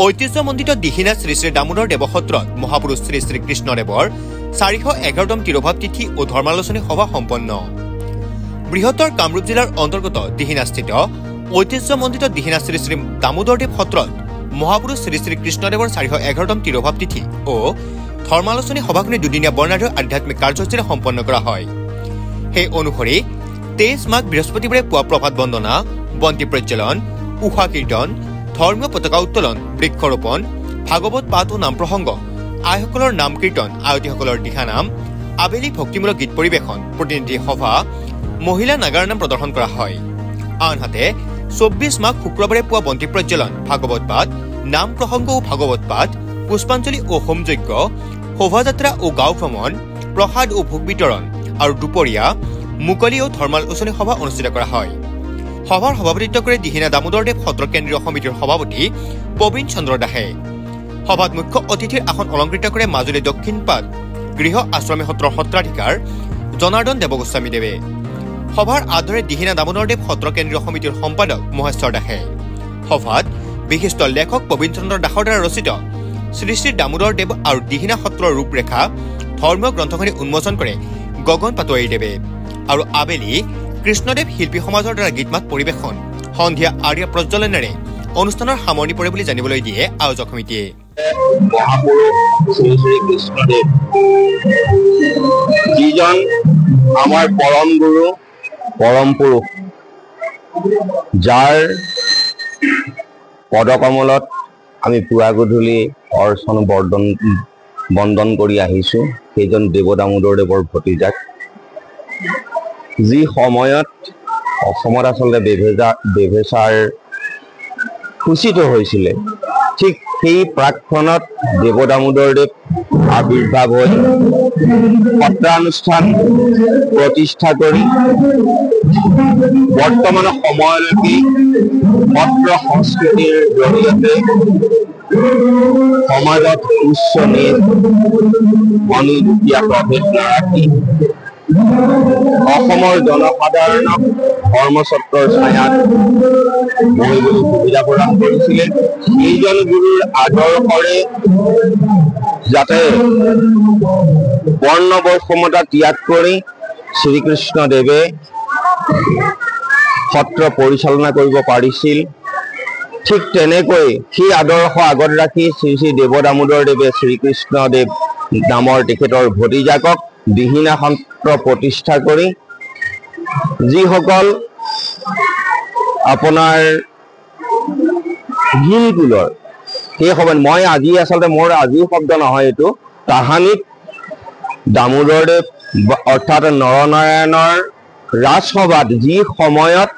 ঐতিহ্যমণ্ডিত দিহিনা শ্ৰী শ্ৰী দামোদৰ দেৱসত্ৰত মহাপুৰুষ শ্ৰী শ্ৰী কৃষ্ণদেৱৰ 411তম তিৰোভাৱ তিথি ও ধৰ্মালোচনী সভা সম্পন্ন। বৃহত্তৰ কামৰূপ জিলাৰ অন্তৰ্গত দিহিনাস্থিত ঐতিহ্যমণ্ডিত দিহিনা শ্ৰী শ্ৰী দামোদৰদেৱ সত্ৰত মহাপুৰুষ শ্ৰী শ্ৰী কৃষ্ণদেৱৰ 411তম তিৰোভাৱ তিথি ও ধৰ্মালোচনী সভাখনি দুদিনীয়া বৰ্ণাঢ্য আধ্যাত্মিক কাৰ্যসূচীৰে সম্পন্ন কৰা হয়। সেই অনুসৰি 23 মাঘ বৃহস্পতিবাৰে পুৱা প্ৰভাত বন্দনা, বন্তি প্ৰজ্বলন, উষা কীৰ্তন, ধৰ্মীয় পতাকা উত্তোলন, বৃক্ষৰোপণ, ভাগৱত পাঠ ও নাম প্ৰসংগ, আইসকলৰ নাম কীৰ্তন, আয়তীসকলৰ দিহানাম, আবেলি ভক্তিমূলক গীত পৰিৱেশন, প্ৰতিনিধি সভা, মহিলা নাগাৰা নাম প্ৰদৰ্শন কৰা হয়। আনহাতে 24 মাঘ শুক্ৰবাৰে পুৱা বন্তি প্ৰজ্বলন, ভাগৱত পাঠ, নাম প্ৰসংগ ও ভাগৱত পাঠ, পুষ্পাঞ্জলি ও হোমযজ্ঞ, শোভাযাত্ৰা ও গাঁও ভ্ৰমণ, প্ৰসাদ ও ভোগ বিতৰণ আৰু দুপৰীয়া মুকলি ও ধৰ্মালোচনী সভা অনুষ্ঠিত কৰা হয়। সভাৰ সভাপতিত্ব কৰে দিহিনা দামোদৰদেৱ সত্ৰ কেন্দ্ৰীয় সমিতিৰ সভাপতি প্ৰবীণ চন্দ্ৰ দাসে। সভাত মুখ্য অতিথিৰ আসন অলংকৃত কৰে মাজুলী দক্ষিণপাট গৃহ আশ্ৰমী সত্ৰৰ সত্ৰাধিকাৰ জনাৰ্দন দেৱগোস্বামী দেৱে। সভাৰ আদৰে দিহিনা দামোদৰদেৱ সত্ৰ কেন্দ্ৰীয় সমিতিৰ সম্পাদক মহেশ্বৰ দাসে। সভাত বিশিষ্ট লেখক প্ৰবীণ চন্দ্ৰ দাসৰ দ্বাৰা ৰচিত শ্ৰী শ্ৰী দামোদৰদেৱ আৰু দিহিনা সত্ৰৰ ৰূপৰেখা ধৰ্মীয় গ্ৰন্থখনি উন্মোচন কৰে গগন পাটোৱাৰীদেৱে। আৰু আবেলি কৃষ্ণদেৱ শিল্পী সমাজৰ দ্বাৰা গীতমাত পৰিৱেশন, সন্ধিয়া আৰ্য প্ৰজ্বলনেৰে অনুষ্ঠানৰ সামৰণি পৰে বুলি জানিবলৈ দিয়ে আয়োজক সমিতিয়ে। মহাপুৰুষ শ্ৰী শ্ৰী কৃষ্ণদেৱ যিজন আমাৰ পৰম গুৰু, পৰম পুৰুষ, যাৰ পদকমলত আমি পুৱা গধূলি অৰ্চন বন্দন কৰি আহিছো, সেইজন দেৱ দামোদৰদেৱৰ ভতিজাক। যি সময়ত অসমত আচলতে বেভেচাৰ সূচিত হৈছিলে, ঠিক সেই প্ৰাকখনত দেৱ দামোদৰদেৱ আবিৰ্ভাৱ হৈ সত্ৰানুষ্ঠান প্ৰতিষ্ঠা কৰি বৰ্তমান সময়লৈকে সত্ৰ সংস্কৃতিৰ জৰিয়তে সমাজত উচ্চ নিজ ধনী দুখীয়া প্ৰভেদ নাৰাখি অসমৰ জনসাধাৰণক ধৰ্মচক্ৰৰ ছায়াত বহিবলৈ সুবিধা প্ৰদান কৰিছিলে। এইজন গুৰুৰ আদৰ্শৰে যাতে বৰ্ণ বৈষমতা ত্যাগ কৰি শ্ৰীকৃষ্ণদেৱে সত্ৰ পৰিচালনা কৰিব পাৰিছিল, ঠিক তেনেকৈ সেই আদৰ্শ আগত ৰাখি শ্ৰী শ্ৰী দেৱ দামোদৰদেৱে শ্ৰীকৃষ্ণদেৱ নামৰ তেখেতৰ ভতিজাকক দিহিনা সত্ৰ প্ৰতিষ্ঠা কৰি যিসকল আপোনাৰ হীন কুলৰ, সেই সময়ত মই আজি আচলতে মোৰ আজিৰ শব্দ নহয়, এইটো তাহানিত দামোদৰদেৱ অৰ্থাৎ নৰনাৰায়ণৰ ৰাজসভাত যি সময়ত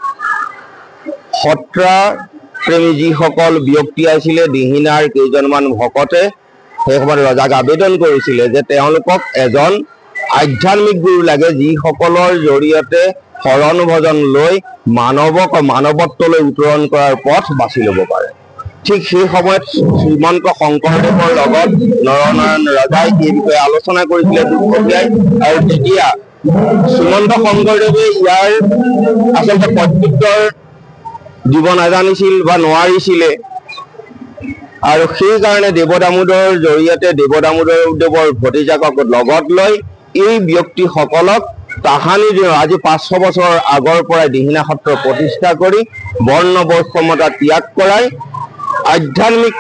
সত্ৰ প্ৰেমী যিসকল ব্যক্তি আছিলে, দিহিনাৰ কেইজনমান ভকতে সেই সময়ত ৰজাক আবেদন কৰিছিলে যে তেওঁলোকক এজন আধ্যাত্মিক গুৰু লাগে, যিসকলৰ জৰিয়তে শৰণ ভজন লৈ মানৱত্বলৈ উত্তৰণ কৰাৰ পথ বাছি ল'ব পাৰে। ঠিক সেই সময়ত শ্ৰীমন্ত শংকৰদেৱৰ লগত নৰনাৰায়ণ ৰজাই এই বিষয়ে আলোচনা কৰিছিলে দুখীয়াই, আৰু তেতিয়া শ্ৰীমন্ত শংকৰদেৱে ইয়াৰ আচলতে প্ৰত্যুত্তৰ দিব নাজানিছিল বা নোৱাৰিছিলে, আৰু সেইকাৰণে দেৱ দামোদৰৰ জৰিয়তে দেৱ দামোদৰদেৱৰ ভতিজাকক লগত লৈ এই ব্যক্তিসকলক তাহানি আজি 500 বছৰৰ আগৰ পৰাই দিহিনা সত্ৰ প্ৰতিষ্ঠা কৰি বৰ্ণ বৈষমতা ত্যাগ কৰাই আধ্যাত্মিক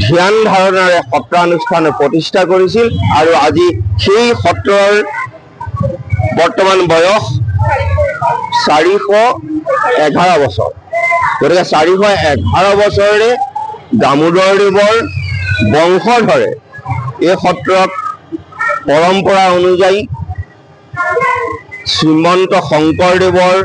ধ্যান ধাৰণাৰে সত্ৰানুষ্ঠান প্ৰতিষ্ঠা কৰিছিল। আৰু আজি সেই সত্ৰৰ বৰ্তমান বয়স 411 বছৰ। গতিকে 411 বছৰে দামোদৰদেৱৰ বংশধৰে এই সত্ৰক পৰম্পৰা অনুযায়ী শ্ৰীমন্ত শংকৰদেৱৰ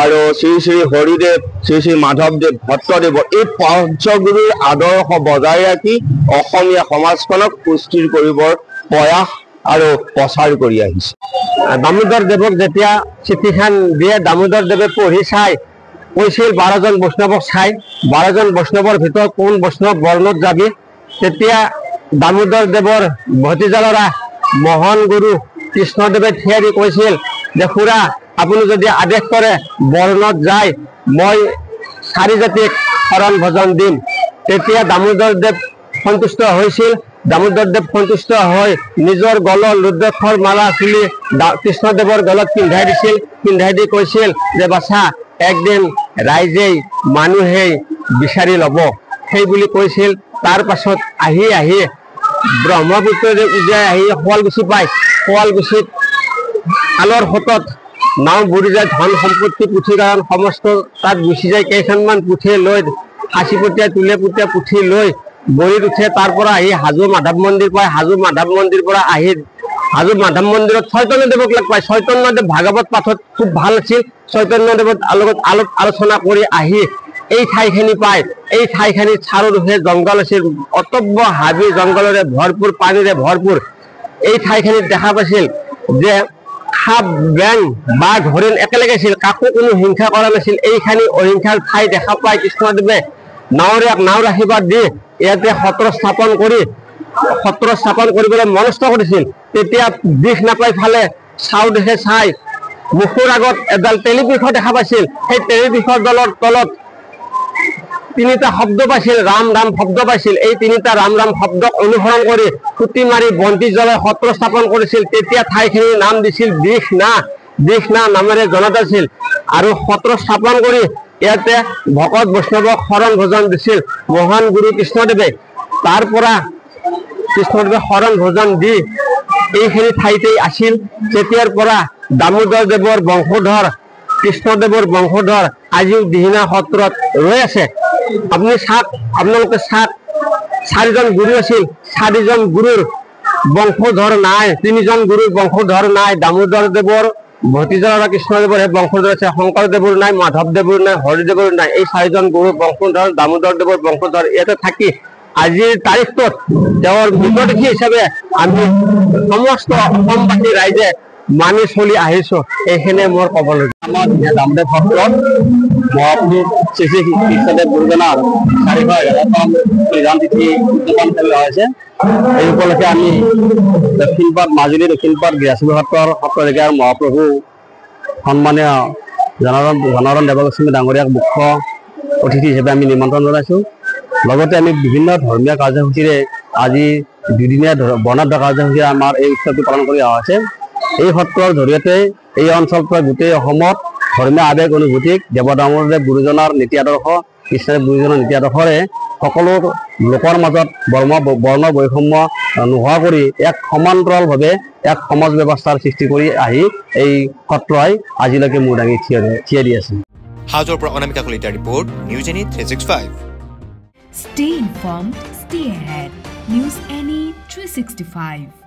আৰু শ্ৰী শ্ৰী হৰিদেৱ, শ্ৰী শ্ৰী মাধৱদেৱ, ভট্টদেৱৰ এই পঞ্চগুৰুৰ আদৰ্শ বজাই ৰাখি অসমীয়া সমাজখনক সুস্থিৰ কৰিবৰ প্ৰয়াস আৰু প্ৰচাৰ কৰি আহিছে। দামোদৰদেৱক যেতিয়া চিঠিখন দিয়ে, দামোদৰদেৱে পঢ়ি চাই কৈছিল 12জন বৈষ্ণৱক চাই 12জন বৈষ্ণৱৰ ভিতৰত কোন বৈষ্ণৱ বৰ্ণত যাবি, তেতিয়া দামোদৰদেৱৰ ভতিজা ল'ৰা মহান গুৰু কৃষ্ণদেৱে থিয়াৰি কৈছিল যে খুৰা আপুনি যদি আদেশ কৰে বৰণত যায় মই 4 জাতিক শৰণ ভজন দিম। তেতিয়া দামোদৰদেৱ সন্তুষ্ট হৈছিল। দামোদৰদেৱ সন্তুষ্ট হৈ নিজৰ গলত ৰুদ্ৰাক্ষৰ মালা খুলি কৃষ্ণদেৱৰ গলত পিন্ধাই দিছিল। পিন্ধাই দি কৈছিল যে বাছা একদিন ৰাইজেই মানুহেই বিচাৰি ল'ব সেই বুলি কৈছিল। তাৰ পাছত আহি ব্ৰহ্মপুত্ৰৰে উজাই আহি শুৱালকুছি পায়। শুৱালকুছিত আলৰ হতত নাও বুৰি যায়, ধন সম্পত্তি পুথি কাৰণ সমস্ত তাত গুচি যায়। কেইখনমান পুথি লৈ সাঁচিপতীয়া তুলেপুতীয়া পুথি লৈ বৰিত উঠে। তাৰ পৰা আহি হাজো মাধৱ মন্দিৰ পায়। হাজো মাধৱ মন্দিৰ পৰা আহি হাজো মাধৱ মন্দিৰত চৈতন্যদেৱক লগ পায়। চৈতন্যদেৱ ভাগৱত পাঠত খুব ভাল আছিল। চৈতন্যদেৱৰ লগত আলোচনা কৰি আহি এই ঠাইখিনি পায়। এই ঠাইখিনিত চাৰিওফালে জংঘল আছিল, অটব্য হাবি জংঘলৰে ভৰপূৰ, পানীৰে ভৰপূৰ। এই ঠাইখিনিত দেখা পাইছিল যে সাপ বেং বাঘ হৰিণ একেলগে আছিল, কাকো কোনো হিংসা কৰা নাছিল। এইখিনি অহিংসাৰ ঠাই দেখা পাই কৃষ্ণদেৱে নাও ৰাখিবাৰ দি ইয়াতে সত্ৰ স্থাপন কৰিবলৈ মনস্থ কৰিছিল। তেতিয়া দিশ নাপাই ফালে চাও দিশে চাই মুখৰ আগত এডাল তেলিপৃষ্ঠ দেখা পাইছিল। সেই তেলিপৃষ্ঠৰ তলত 3টা শব্দ পাইছিল, ৰাম ৰাম শব্দ পাইছিল। এই 3টা ৰাম ৰাম শব্দক অনুসৰণ কৰি খুটি মাৰি বন্তি জ্বলাই সত্ৰ স্থাপন কৰিছিল। তেতিয়া ঠাইখিনিৰ নাম দিছিল দিশ না নামেৰে জনাত আছিল। আৰু সত্ৰ স্থাপন কৰি ইয়াতে ভকত বৈষ্ণৱক শৰণ ভজন দিছিল মহান গুৰু কৃষ্ণদেৱে। তাৰ পৰা কৃষ্ণদেৱে শৰণ ভজন দি এইখিনি ঠাইতেই আছিল। তেতিয়াৰ পৰা দামোদৰ দেৱৰ বংশধৰ কৃষ্ণদেৱৰ বংশধৰ আজিও দিহিঙা সত্ৰত ৰৈ আছে। আপোনালোকে চাওক 4জন গুৰু আছিল, 4জন গুৰুৰ বংশধৰ নাই, 3জন গুৰুৰ বংশধৰ নাই। দামোদৰ দেৱৰ ভতিজা কৃষ্ণদেৱৰ বংশধৰ আছে, শংকৰদেৱৰ নাই, মাধৱদেৱৰ নাই, হৰিদেৱৰ নাই। এই 4জন গুৰুৰ বংশধৰ দামোদৰ দেৱৰ বংশধৰ ইয়াতে থাকি আজিৰ তাৰিখটোত তেওঁৰ মৃতদেহী হিচাপে আমি সমস্ত অসমবাসী ৰাইজে মানি চলি আহিছো। এইখিনিয়ে মোৰ ক'বলগীয়া। আমাৰ দামোদৰ সত্ৰত মহাপুৰুষ শ্ৰী শ্ৰী কৃষ্ণদেৱ গুৰুজনাৰ 411তম নিধন তিথি উদযাপন কৰা হৈছে। এই উপলক্ষে আমি মাজুলী দক্ষিণপাট গৃহস্থী সত্ৰৰ সত্ৰধিকাৰ মহাপ্ৰভু সন্মানীয় জনাৰণ দেৱগোস্বামী ডাঙৰীয়াক মুখ্য অতিথি হিচাপে আমি নিমন্ত্ৰণ জনাইছোঁ। লগতে আমি বিভিন্ন ধৰ্মীয় কাৰ্যসূচীৰে আজি 2দিনীয়া বৰ্ণাঢ্য কাৰ্যসূচীৰে আমাৰ এই উৎসৱটো পালন কৰি অহা হৈছে। এই সত্ৰৰ জৰিয়তে এই অঞ্চলটোৰ গোটেই অসমত ধৰ্মীয় আৱেগ অনুভূতিক দেৱ দামোদৰদেৱ গুৰুজনাৰ নীতি আদৰ্শ কৃষ্ণদেৱ গুৰুজনাৰ নীতি আদৰ্শৰে সকলো লোকৰ মাজত বৰ্ণ বৈষম্য নোহোৱা কৰি এক সমান্তৰালভাৱে এক সমাজ ব্যৱস্থাৰ সৃষ্টি কৰি আহি এই সত্ৰই আজিলৈকে মূৰ দাঙি থিয় দি আছে। হাজোৰ পৰা অনামিকা কলিতাৰ report, news any 365। Stay informed, stay ahead. News Any 365.